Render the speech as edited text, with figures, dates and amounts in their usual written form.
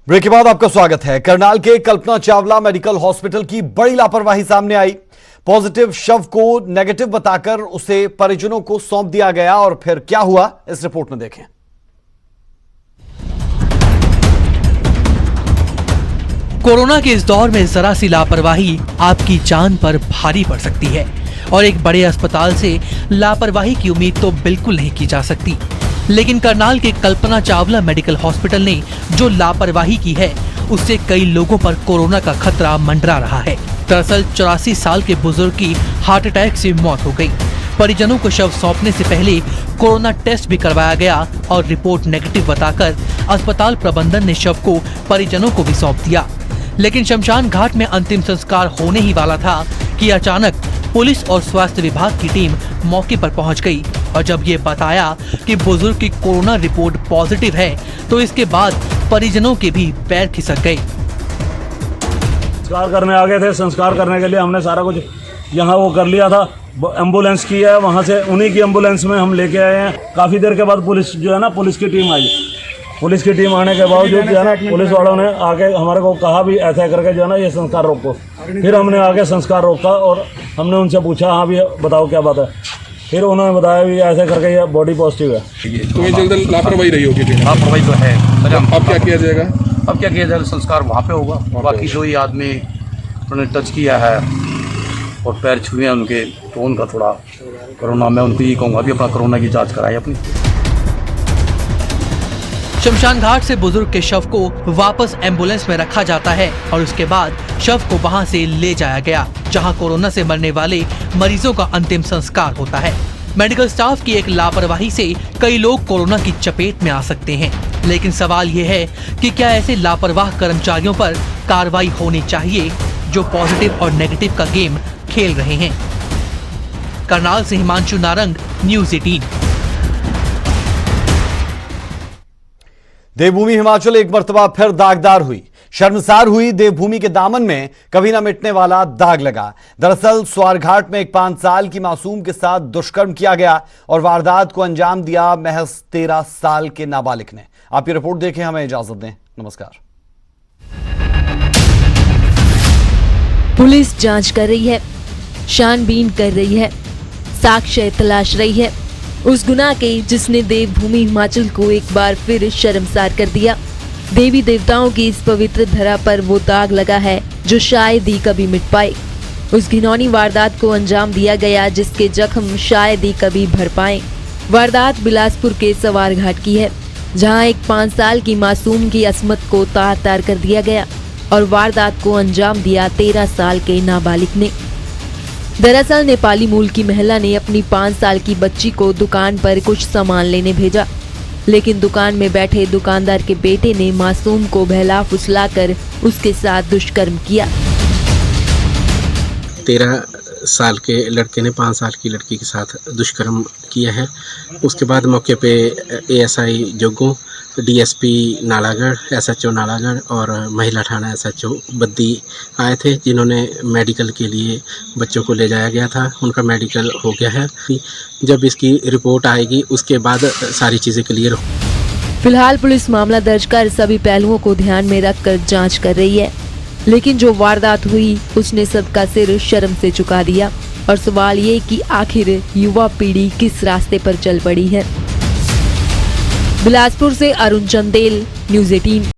Break के बाद आपका स्वागत है। करनाल के कल्पना चावला मेडिकल हॉस्पिटल की बड़ी लापरवाही सामने आई। पॉजिटिव शव को नेगेटिव बताकर उसे परिजनों को सौंप दिया गया और फिर क्या हुआ इस रिपोर्ट में देखें। कोरोना के इस दौर में जरा सी लापरवाही आपकी जान पर भारी पड़ सकती है और एक बड़े अस्पताल से लापरवाही की उम्मीद तो बिल्कुल नहीं की जा सकती। लेकिन करनाल के कल्पना चावला मेडिकल हॉस्पिटल ने जो लापरवाही की है उससे कई लोगों पर कोरोना का खतरा मंडरा रहा है। दरअसल 84 साल के बुजुर्ग की हार्ट अटैक से मौत हो गई। परिजनों को शव सौंपने से पहले कोरोना टेस्ट भी करवाया गया और रिपोर्ट नेगेटिव बताकर अस्पताल प्रबंधन ने शव को परिजनों को भी सौंप दिया। लेकिन शमशान घाट में अंतिम संस्कार होने ही वाला था कि अचानक पुलिस और स्वास्थ्य विभाग की टीम मौके पर पहुंच गई और जब ये बताया कि बुजुर्ग की कोरोना रिपोर्ट पॉजिटिव है तो इसके बाद परिजनों के भी पैर खिसक गए। संस्कार करने आ गए थे। संस्कार करने के लिए हमने सारा कुछ यहाँ वो कर लिया था। एम्बुलेंस की है, वहाँ से उन्हीं की एम्बुलेंस में हम लेके आए हैं। काफ़ी देर के बाद पुलिस जो है ना, पुलिस की टीम आई। पुलिस की टीम आने के बावजूद जो है ना, पुलिस वालों ने आके हमारे को कहा भी ऐसा करके जो है ना ये संस्कार रोको। फिर हमने आके संस्कार रोका और हमने उनसे पूछा, हाँ भी बताओ क्या बात है। फिर उन्होंने बताया भी ऐसे करके ये बॉडी पॉजिटिव है। तो ये जल्द लापरवाही रही होगी। लापरवाही तो है। अब क्या किया जाएगा? अब क्या किया जाएगा? संस्कार वहाँ पे होगा। बाकी जो ये आदमी उन्होंने टच किया है और पैर छुए हैं उनके, तो उनका थोड़ा कोरोना, मैं उनको ये कहूँगा भी अपना कोरोना की जांच कराए अपनी। शमशान घाट से बुजुर्ग के शव को वापस एम्बुलेंस में रखा जाता है और उसके बाद शव को वहां से ले जाया गया जहां कोरोना से मरने वाले मरीजों का अंतिम संस्कार होता है। मेडिकल स्टाफ की एक लापरवाही से कई लोग कोरोना की चपेट में आ सकते हैं, लेकिन सवाल ये है कि क्या ऐसे लापरवाह कर्मचारियों पर कार्रवाई होनी चाहिए जो पॉजिटिव और नेगेटिव का गेम खेल रहे हैं। करनाल से हिमांशु नारंग, न्यूज़ 18। देवभूमि हिमाचल एक मर्तबा फिर दागदार हुई। शर्मसार हुई देवभूमि के दामन में कभी न मिटने वाला दाग लगा। दरअसल स्वारघाट में एक 5 साल की मासूम के साथ दुष्कर्म किया गया और वारदात को अंजाम दिया महज 13 साल के नाबालिग ने। आप ये रिपोर्ट देखें, हमें इजाजत दें। नमस्कार। पुलिस जांच कर रही है, छानबीन कर रही है, साक्ष्य तलाश रही है उस गुनाह के जिसने देवभूमि हिमाचल को एक बार फिर शर्मसार कर दिया। देवी देवताओं की इस पवित्र धरा पर वो दाग लगा है जो शायद ही कभी मिट पाए। उस घिनौनी वारदात को अंजाम दिया गया जिसके जख्म शायद ही कभी भर पाए। वारदात बिलासपुर के सवारघाट की है, जहां एक 5 साल की मासूम की अस्मत को तार तार कर दिया गया और वारदात को अंजाम दिया 13 साल के नाबालिग ने। दरअसल नेपाली मूल की महिला ने अपनी 5 साल की बच्ची को दुकान पर कुछ सामान लेने भेजा, लेकिन दुकान में बैठे दुकानदार के बेटे ने मासूम को बहला फुसलाकर उसके साथ दुष्कर्म किया। 13 साल के लड़के ने 5 साल की लड़की के साथ दुष्कर्म किया है। उसके बाद मौके पे एएसआई जोगों, डीएसपी नालागढ़, एसएचओ नालागढ़ और महिला थाना एसएचओ बद्दी आए थे, जिन्होंने मेडिकल के लिए बच्चों को ले जाया गया था। उनका मेडिकल हो गया है। जब इसकी रिपोर्ट आएगी उसके बाद सारी चीज़ें क्लियर हो। फिलहाल पुलिस मामला दर्ज कर सभी पहलुओं को ध्यान में रखकर जांच कर रही है, लेकिन जो वारदात हुई उसने सबका सिर शर्म से झुका दिया और सवाल ये कि आखिर युवा पीढ़ी किस रास्ते पर चल पड़ी है। बिलासपुर से अरुण चंदेल, न्यूज़ 18।